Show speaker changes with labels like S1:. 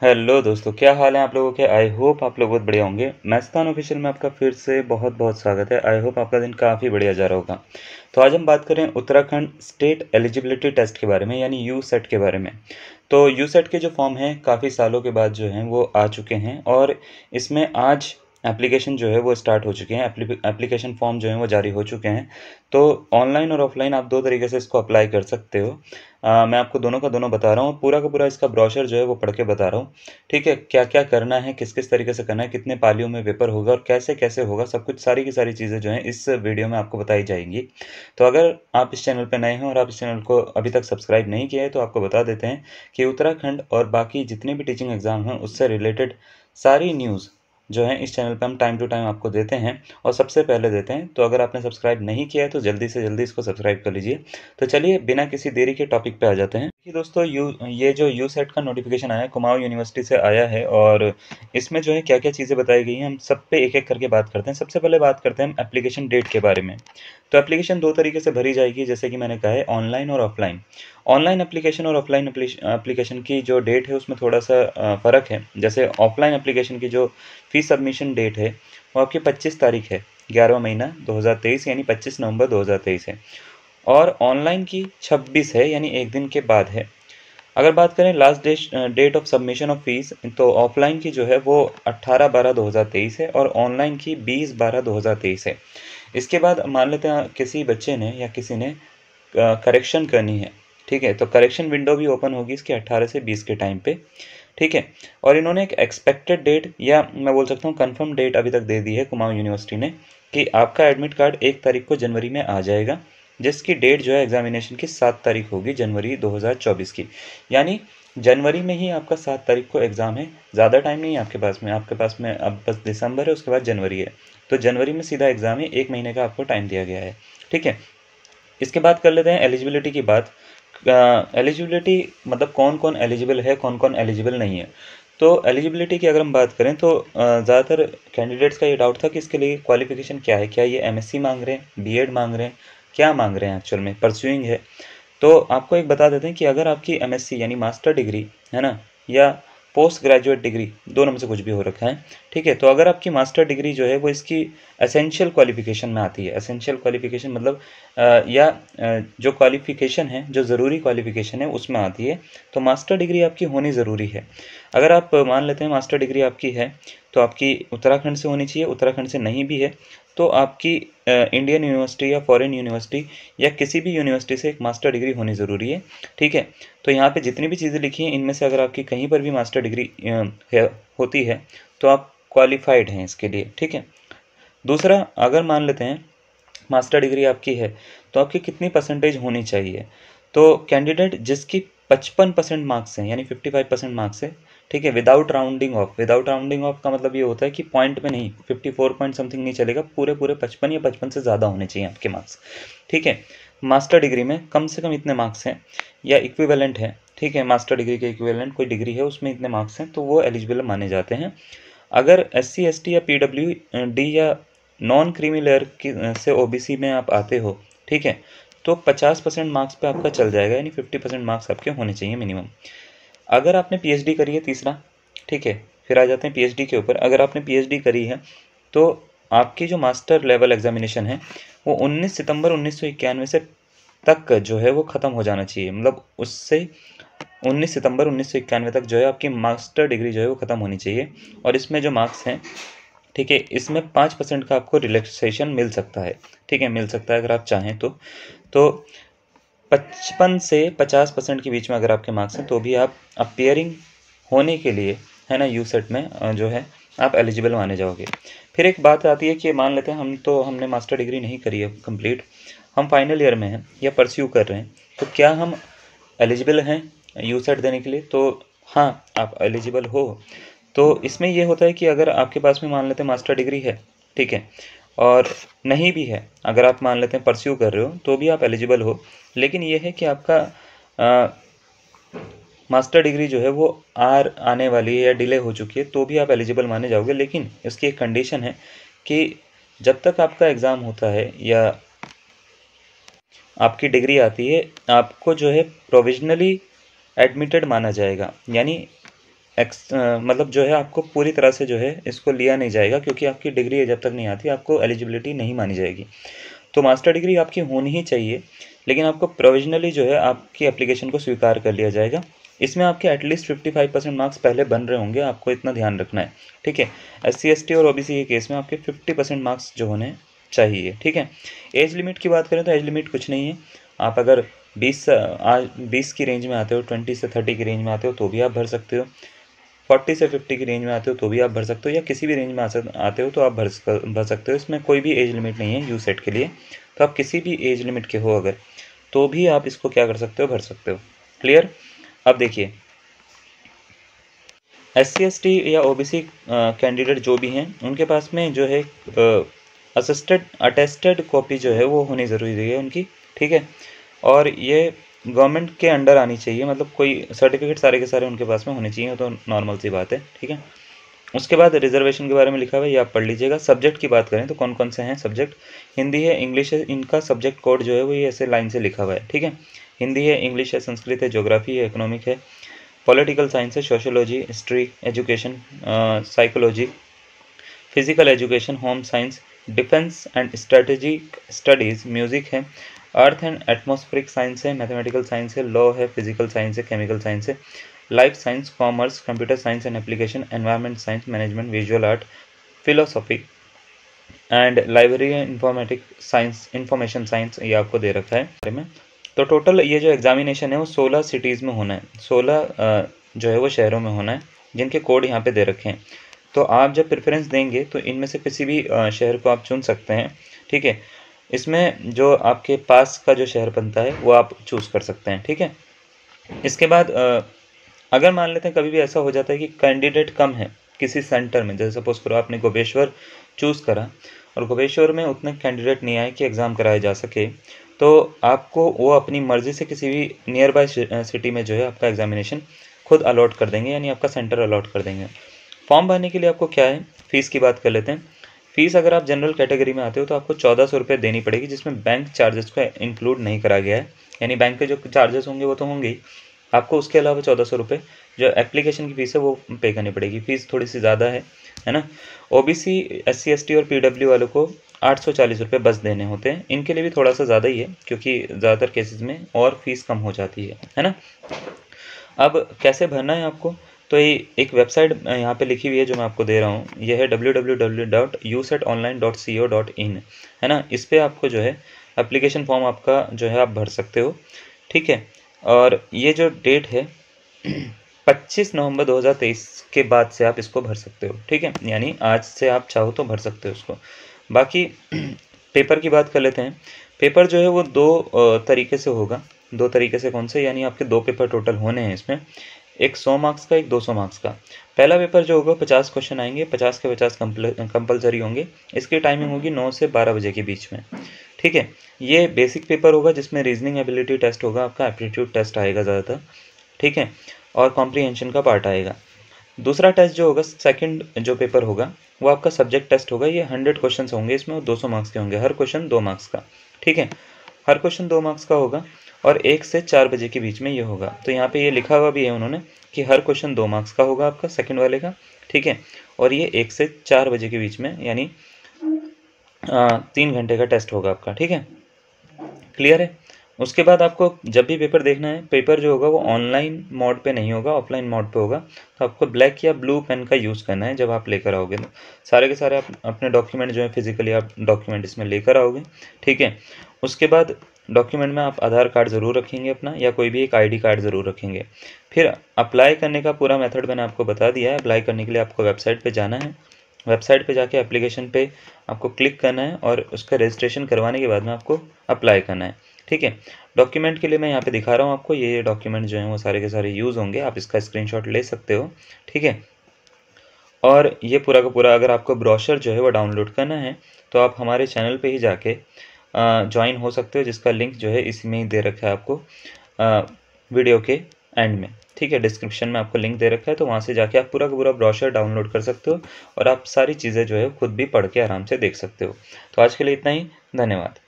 S1: Hello दोस्तों, क्या हाल है आप लोगों के। आई होप आप लोग बहुत बढ़िया होंगे। मैस्तान ऑफिशियल में आपका फिर से बहुत बहुत स्वागत है। आई होप आपका दिन काफ़ी बढ़िया जा रहा होगा। तो आज हम बात करें उत्तराखंड स्टेट एलिजिबिलिटी टेस्ट के बारे में, यानी यू सेट के बारे में। तो यू सेट के जो फॉर्म हैं काफ़ी सालों के बाद जो हैं वो आ चुके हैं, और इसमें आज एप्लीकेशन जो है वो स्टार्ट हो चुके हैं। एप्लीकेशन फॉर्म जो है वो जारी हो चुके हैं। तो ऑनलाइन और ऑफलाइन आप दो तरीके से इसको अप्लाई कर सकते हो। मैं आपको दोनों का दोनों बता रहा हूँ, पूरा का पूरा इसका ब्रोशर जो है वो पढ़ के बता रहा हूँ। ठीक है, क्या क्या करना है, किस किस तरीके से करना है, कितने पालियों में पेपर होगा और कैसे कैसे होगा, सब कुछ सारी की सारी चीज़ें जो हैं इस वीडियो में आपको बताई जाएंगी। तो अगर आप इस चैनल पर नए हैं और आप इस चैनल को अभी तक सब्सक्राइब नहीं किया है तो आपको बता देते हैं कि उत्तराखंड और बाकी जितने भी टीचिंग एग्ज़ाम हैं उससे रिलेटेड सारी न्यूज़ जो है इस चैनल पे हम टाइम टू टाइम आपको देते हैं और सबसे पहले देते हैं। तो अगर आपने सब्सक्राइब नहीं किया है तो जल्दी से जल्दी इसको सब्सक्राइब कर लीजिए। तो चलिए बिना किसी देरी के टॉपिक पे आ जाते हैं। देखिए दोस्तों, ये जो यू सेट का नोटिफिकेशन आया है, कुमाऊं यूनिवर्सिटी से आया है, और इसमें जो है क्या क्या चीज़ें बताई गई हैं हम सब पे एक एक करके बात करते हैं। सबसे पहले बात करते हैं हम एप्लीकेशन डेट के बारे में। तो एप्लीकेशन दो तरीके से भरी जाएगी, जैसे कि मैंने कहा है, ऑनलाइन और ऑफलाइन। ऑनलाइन एप्लीकेशन और ऑफलाइन एप्लीकेशन की जो डेट है उसमें थोड़ा सा फ़र्क है। जैसे ऑफलाइन एप्लीकेशन की जो फीस सबमिशन डेट है वो आपकी 25 तारीख है, 11वां महीना 2023, यानी 25 नवंबर 2023 है। और ऑनलाइन की 26 है, यानी एक दिन के बाद है। अगर बात करें last date of submission of fees, तो ऑफलाइन की जो है वो 18/12/2023 है और ऑनलाइन की 20/12/2023 है। इसके बाद मान लेते हैं किसी बच्चे ने या किसी ने करेक्शन करनी है। ठीक है, तो करेक्शन विंडो भी ओपन होगी इसके 18 से 20 के टाइम पे। ठीक है, और इन्होंने एक एक्सपेक्टेड डेट, या मैं बोल सकता हूँ कन्फर्म डेट अभी तक दे दी है कुमाऊं यूनिवर्सिटी ने, कि आपका एडमिट कार्ड 1 तारीख को जनवरी में आ जाएगा, जिसकी डेट जो है एग्जामिनेशन की 7 तारीख होगी जनवरी 2024 की। यानी जनवरी में ही आपका 7 तारीख को एग्ज़ाम है। ज़्यादा टाइम नहीं है आपके पास में अब बस दिसंबर है, उसके बाद जनवरी है। तो जनवरी में सीधा एग्ज़ाम है, 1 महीने का आपको टाइम दिया गया है। ठीक है, इसके बाद कर लेते हैं एलिजिबिलिटी की बात। एलिजिबिलिटी मतलब कौन कौन एलिजिबल है, कौन कौन एलिजिबल नहीं है। तो एलिजिबिलिटी की अगर हम बात करें तो ज़्यादातर कैंडिडेट्स का ये डाउट था कि इसके लिए क्वालिफिकेशन क्या है, क्या ये एमएससी मांग रहे हैं, बीएड मांग रहे हैं, क्या मांग रहे हैं, एक्चुअल में परस्यूइंग है। तो आपको एक बता देते हैं कि अगर आपकी एमएससी यानी मास्टर डिग्री है ना, या पोस्ट ग्रेजुएट डिग्री, दोनों में से कुछ भी हो रखा है। ठीक है, तो अगर आपकी मास्टर डिग्री जो है वो इसकी एसेंशियल क्वालिफिकेशन में आती है। एसेंशियल क्वालिफिकेशन मतलब जो क्वालिफिकेशन है, जो ज़रूरी क्वालिफिकेशन है उसमें आती है, तो मास्टर डिग्री आपकी होनी ज़रूरी है। अगर आप मान लेते हैं मास्टर डिग्री आपकी है तो आपकी उत्तराखंड से होनी चाहिए। उत्तराखंड से नहीं भी है तो आपकी इंडियन यूनिवर्सिटी या फॉरेन यूनिवर्सिटी या किसी भी यूनिवर्सिटी से एक मास्टर डिग्री होनी ज़रूरी है। ठीक है, तो यहाँ पे जितनी भी चीज़ें लिखी हैं इनमें से अगर आपकी कहीं पर भी मास्टर डिग्री होती है तो आप क्वालिफाइड हैं इसके लिए। ठीक है, दूसरा, अगर मान लेते हैं मास्टर डिग्री आपकी है तो आपकी कितनी परसेंटेज होनी चाहिए। तो कैंडिडेट जिसकी 55% मार्क्स हैं, यानी 55% मार्क्स है। ठीक है, without rounding off. Without rounding off का मतलब ये होता है कि पॉइंट में नहीं, 54 पॉइंट समथिंग नहीं चलेगा, पूरे पूरे 55 या 55 से ज़्यादा होने चाहिए आपके मार्क्स। ठीक है, मास्टर डिग्री में कम से कम इतने मार्क्स हैं या इक्विवेलेंट है। ठीक है, मास्टर डिग्री के इक्विवेलेंट कोई डिग्री है उसमें इतने मार्क्स हैं तो वो एलिजिबल माने जाते हैं। अगर एससी एसटी या पीडब्ल्यू डी या नॉन क्रीमी लेयर की से ओबीसी में आप आते हो, ठीक है, तो 50% मार्क्स पे आपका चल जाएगा, यानी 50% मार्क्स आपके होने चाहिए मिनिमम। अगर आपने पीएचडी करी है, तीसरा, ठीक है, फिर आ जाते हैं पीएचडी के ऊपर। अगर आपने पीएचडी करी है तो आपकी जो मास्टर लेवल एग्जामिनेशन है वो 19 सितंबर 1991 से तक जो है वो ख़त्म हो जाना चाहिए। मतलब उससे 19 सितंबर 1991 तक जो है आपकी मास्टर डिग्री जो है वो ख़त्म होनी चाहिए। और इसमें जो मार्क्स हैं, ठीक है, इसमें 5% का आपको रिलैक्सेशन मिल सकता है। ठीक है, मिल सकता है अगर आप चाहें तो 55 से 50% के बीच में अगर आपके मार्क्स हैं तो भी आप अपीयरिंग होने के लिए, है ना, यू सेट में जो है आप एलिजिबल माने जाओगे। फिर एक बात आती है कि मान लेते हैं हमने मास्टर डिग्री नहीं करी है कंप्लीट, हम फाइनल ईयर में हैं या परस्यू कर रहे हैं, तो क्या हम एलिजिबल हैं यू सेट देने के लिए। तो हाँ, आप एलिजिबल हो। तो इसमें ये होता है कि अगर आपके पास में मान लेते हैं मास्टर डिग्री है, ठीक है, और नहीं भी है, अगर आप मान लेते हैं परस्यू कर रहे हो तो भी आप एलिजिबल हो। लेकिन ये है कि आपका मास्टर डिग्री जो है वो आने वाली है या डिले हो चुकी है तो भी आप एलिजिबल माने जाओगे। लेकिन इसकी एक कंडीशन है कि जब तक आपका एग्ज़ाम होता है या आपकी डिग्री आती है, आपको जो है प्रोविजनली एडमिटेड माना जाएगा। यानी मतलब जो है आपको पूरी तरह से जो है इसको लिया नहीं जाएगा, क्योंकि आपकी डिग्री जब तक नहीं आती आपको एलिजिबिलिटी नहीं मानी जाएगी। तो मास्टर डिग्री आपकी होनी ही चाहिए, लेकिन आपको प्रोविजनली जो है आपकी एप्लीकेशन को स्वीकार कर लिया जाएगा। इसमें आपके एटलीस्ट 55% मार्क्स पहले बन रहे होंगे, आपको इतना ध्यान रखना है, ठीक है। SC ST और OBC के केस में आपके 50% मार्क्स जो होने चाहिए, ठीक है। एज लिमिट की बात करें तो एज लिमिट कुछ नहीं है। आप अगर 20 की रेंज में आते हो, 20 से 30 की रेंज में आते हो तो भी आप भर सकते हो, 40 से 50 की रेंज में आते हो तो भी आप भर सकते हो, या किसी भी रेंज में आते हो तो आप भर सकते हो। इसमें कोई भी एज लिमिट नहीं है यूसेट के लिए। तो आप किसी भी एज लिमिट के हो अगर, तो भी आप इसको क्या कर सकते हो, भर सकते हो। क्लियर। अब देखिए, SC ST या OBC कैंडिडेट जो भी हैं उनके पास में जो है अटेस्टेड कॉपी जो है वो होनी ज़रूरी है उनकी, ठीक है। और ये गवर्नमेंट के अंडर आनी चाहिए, मतलब कोई सर्टिफिकेट सारे के सारे उनके पास में होने चाहिए, तो नॉर्मल सी बात है, ठीक है। उसके बाद रिजर्वेशन के बारे में लिखा हुआ है, ये आप पढ़ लीजिएगा। सब्जेक्ट की बात करें तो कौन कौन से हैं सब्जेक्ट, हिंदी है, इंग्लिश है, इनका सब्जेक्ट कोड जो है वो ये ऐसे लाइन से लिखा हुआ है, ठीक है। हिंदी है, इंग्लिश है, संस्कृत है, ज्योग्राफी है, इकोनॉमिक है, पॉलिटिकल साइंस है, sociology, history, education, psychology, physical education, home science, defence and strategic studies, music है, अर्थ एंड एटमॉस्फेरिक साइंस है, मैथमेटिकल साइंस है, लॉ है, फिजिकल साइंस है, केमिकल साइंस है, life science, commerce, computer science and application, environment science, management, visual art, philosophy and library informatic science, information science, ये आपको दे रखा है बारे में। तो टोटल ये जो एग्जामिनेशन है वो 16 सिटीज़ में होना है, 16 जो है वो शहरों में होना है, जिनके कोड यहाँ पे दे रखे हैं। तो आप जब प्रेफरेंस देंगे तो इनमें से किसी भी शहर को आप चुन सकते हैं, ठीक है। इसमें जो आपके पास का जो शहर बनता है वो आप चूज़ कर सकते हैं, ठीक है। इसके बाद अगर मान लेते हैं कभी भी ऐसा हो जाता है कि कैंडिडेट कम है किसी सेंटर में, जैसे सपोज करो आपने गोपेश्वर चूज़ करा और गोपेश्वर में उतने कैंडिडेट नहीं आए कि एग्ज़ाम कराया जा सके, तो आपको वो अपनी मर्ज़ी से किसी भी नियर बाय सिटी में जो है आपका एग्जामिनेशन खुद अलॉट कर देंगे, यानी आपका सेंटर अलॉट कर देंगे। फॉर्म भरने के लिए आपको क्या है, फ़ीस की बात कर लेते हैं। फ़ीस अगर आप जनरल कैटेगरी में आते हो तो आपको 1400 रुपये देनी पड़ेगी, जिसमें बैंक चार्जेस को इंक्लूड नहीं करा गया है, यानी बैंक के जो चार्जेस होंगे वो तो होंगे ही, आपको उसके अलावा 1400 रुपये जो एप्लीकेशन की फ़ीस है वो पे करनी पड़ेगी। फ़ीस थोड़ी सी ज़्यादा है ना। OBC, SC ST और PW वालों को 840 रुपये बस देने होते हैं, इनके लिए भी थोड़ा सा ज़्यादा ही है, क्योंकि ज़्यादातर केसेस में और फीस कम हो जाती है ना। अब कैसे भरना है आपको, तो ये एक वेबसाइट यहाँ पे लिखी हुई है जो मैं आपको दे रहा हूँ, ये है www.usetonline.co.in, है ना। इस पर आपको जो है एप्लीकेशन फॉर्म आपका जो है आप भर सकते हो, ठीक है। और ये जो डेट है 25 नवंबर 2023 के बाद से आप इसको भर सकते हो, ठीक है, यानी आज से आप चाहो तो भर सकते हो उसको। बाकी पेपर की बात कर लेते हैं। पेपर जो है वो दो तरीके से होगा, दो तरीके से कौन से, यानी आपके दो पेपर टोटल होने हैं इसमें, एक 100 मार्क्स का, एक 200 मार्क्स का। पहला पेपर जो होगा 50 क्वेश्चन आएंगे, 50 के 50 कंपलसरी होंगे। इसकी टाइमिंग होगी 9 से 12 बजे के बीच में, ठीक है। ये बेसिक पेपर होगा जिसमें रीजनिंग एबिलिटी टेस्ट होगा, आपका एप्टीट्यूड टेस्ट आएगा ज़्यादातर, ठीक है, और कॉम्प्रीहेंशन का पार्ट आएगा। दूसरा टेस्ट जो होगा, सेकंड जो पेपर होगा वो आपका सब्जेक्ट टेस्ट होगा। ये 100 क्वेश्चन होंगे इसमें, 200 मार्क्स के होंगे, हर क्वेश्चन 2 मार्क्स का, ठीक है, हर क्वेश्चन 2 मार्क्स का होगा, और 1 से 4 बजे के बीच में ये होगा। तो यहाँ पे ये लिखा हुआ भी है उन्होंने कि हर क्वेश्चन 2 मार्क्स का होगा आपका सेकंड वाले का, ठीक है, और ये 1 से 4 बजे के बीच में, यानी 3 घंटे का टेस्ट होगा आपका, ठीक है। क्लियर है। उसके बाद आपको जब भी पेपर देखना है, पेपर जो होगा वो ऑनलाइन मोड पे नहीं होगा, ऑफलाइन मोड पे होगा। तो आपको ब्लैक या ब्लू पेन का यूज़ करना है जब आप लेकर आओगे, तो सारे के सारे आप अपने डॉक्यूमेंट जो है फिजिकली आप डॉक्यूमेंट इसमें लेकर आओगे, ठीक है। उसके बाद डॉक्यूमेंट में आप आधार कार्ड ज़रूर रखेंगे अपना, या कोई भी एक ID कार्ड ज़रूर रखेंगे। फिर अप्लाई करने का पूरा मेथड मैंने आपको बता दिया है। अप्लाई करने के लिए आपको वेबसाइट पर जाना है, वेबसाइट पे जाके एप्लीकेशन पे आपको क्लिक करना है, और उसका रजिस्ट्रेशन करवाने के बाद में आपको अप्लाई करना है, ठीक है। डॉक्यूमेंट के लिए मैं यहाँ पे दिखा रहा हूँ आपको, ये डॉक्यूमेंट जो हैं वो सारे के सारे यूज़ होंगे, आप इसका स्क्रीनशॉट ले सकते हो, ठीक है। और ये पूरा का पूरा अगर आपको ब्रोशर जो है वो डाउनलोड करना है तो आप हमारे चैनल पे ही जाके ज्वाइन हो सकते हो, जिसका लिंक जो है इसी में ही दे रखा है आपको वीडियो के एंड में, ठीक है। डिस्क्रिप्शन में आपको लिंक दे रखा है, तो वहाँ से जाके आप पूरा का पूरा ब्रोशर डाउनलोड कर सकते हो, और आप सारी चीज़ें जो है खुद भी पढ़ के आराम से देख सकते हो। तो आज के लिए इतना ही, धन्यवाद।